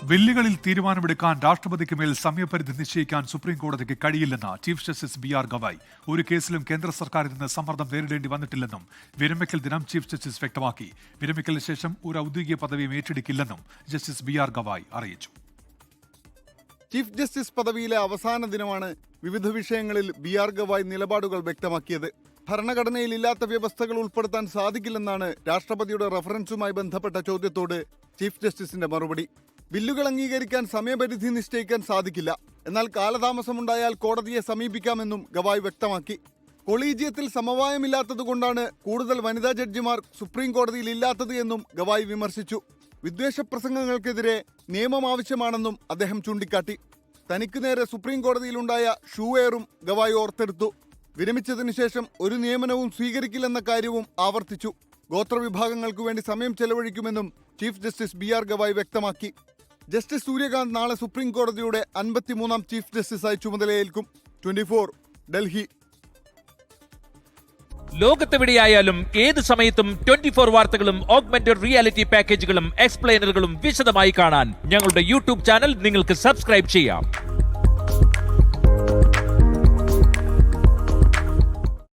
ബില്ലുകളിൽ തീരുമാനമെടുക്കാൻ രാഷ്ട്രപതിക്ക് മേൽ സമയപരിധി നിശ്ചയിക്കാൻ സുപ്രീം കോടതിക്ക് കഴിയില്ലെന്ന് ചീഫ് ജസ്റ്റിസ് BR ഗവായ്. ഒരു കേസിലും കേന്ദ്ര സർക്കാരിൽ നിന്ന് സമ്മർദ്ദം നേരിടേണ്ടി വന്നിട്ടില്ലെന്നും വിരമിക്കൽ ദിനം ചീഫ് ജസ്റ്റിസ് വ്യക്തമാക്കി. വിരമിക്കലിന് ശേഷം ഒരു ഔദ്യോഗിക പദവിയും ഏറ്റെടുക്കില്ലെന്നും ജസ്റ്റിസ് BR ഗവായ് അറിയിച്ചു. ചീഫ് ജസ്റ്റിസ് പദവിയിലെ അവസാന ദിനമാണ് വിവിധ വിഷയങ്ങളിൽ BR ഗവായ് നിലപാടുകൾ വ്യക്തമാക്കിയത്. ഭരണഘടനയിൽ ഇല്ലാത്ത വ്യവസ്ഥകൾ ഉൾപ്പെടുത്താൻ സാധിക്കില്ലെന്നാണ് രാഷ്ട്രപതിയുടെ റഫറൻസുമായി ബന്ധപ്പെട്ട ചോദ്യത്തോട് ചീഫ് ജസ്റ്റിസിന്റെ മറുപടി. ബില്ലുകൾ അംഗീകരിക്കാൻ സമയപരിധി നിശ്ചയിക്കാൻ സാധിക്കില്ല, എന്നാൽ കാലതാമസമുണ്ടായാൽ കോടതിയെ സമീപിക്കാമെന്നും ഗവായ് വ്യക്തമാക്കി. കൊളീജിയത്തിൽ സമവായമില്ലാത്തതുകൊണ്ടാണ് കൂടുതൽ വനിതാ ജഡ്ജിമാർ സുപ്രീം കോടതിയിൽ ഇല്ലാത്തത് എന്നും ഗവായ് വിമർശിച്ചു. വിദ്വേഷ പ്രസംഗങ്ങൾക്കെതിരെ നിയമം ആവശ്യമാണെന്നും അദ്ദേഹം ചൂണ്ടിക്കാട്ടി. തനിക്ക് നേരെ സുപ്രീം കോടതിയിലുണ്ടായ ഷൂവേറും ഗവായ് ഓർത്തെടുത്തു. വിരമിച്ചതിനു ശേഷം ഒരു നിയമനവും സ്വീകരിക്കില്ലെന്ന കാര്യവും ആവർത്തിച്ചു. ഗോത്രവിഭാഗങ്ങൾക്കു വേണ്ടി സമയം ചെലവഴിക്കുമെന്നും ചീഫ് ജസ്റ്റിസ് BR ഗവായ് വ്യക്തമാക്കി. ജസ്റ്റിസ് സൂര്യകാന്ത് നാളെ സുപ്രീം കോടതിയുടെ 53ാം ചീഫ് ജസ്റ്റിസായി ചുമതലയേൽക്കും. 24 ഡൽഹി. ലോകത്തെവിടെയായാലും ഏത് സമയത്തും 24 വാർത്തകളും ഓഗ്മെന്റഡ് റിയാലിറ്റി പാക്കേജുകളും എക്സ്പ്ലെയിനറുകളും വിശദമായി കാണാൻ ഞങ്ങളുടെ യൂട്യൂബ് ചാനൽ നിങ്ങൾക്ക് സബ്സ്ക്രൈബ് ചെയ്യാം.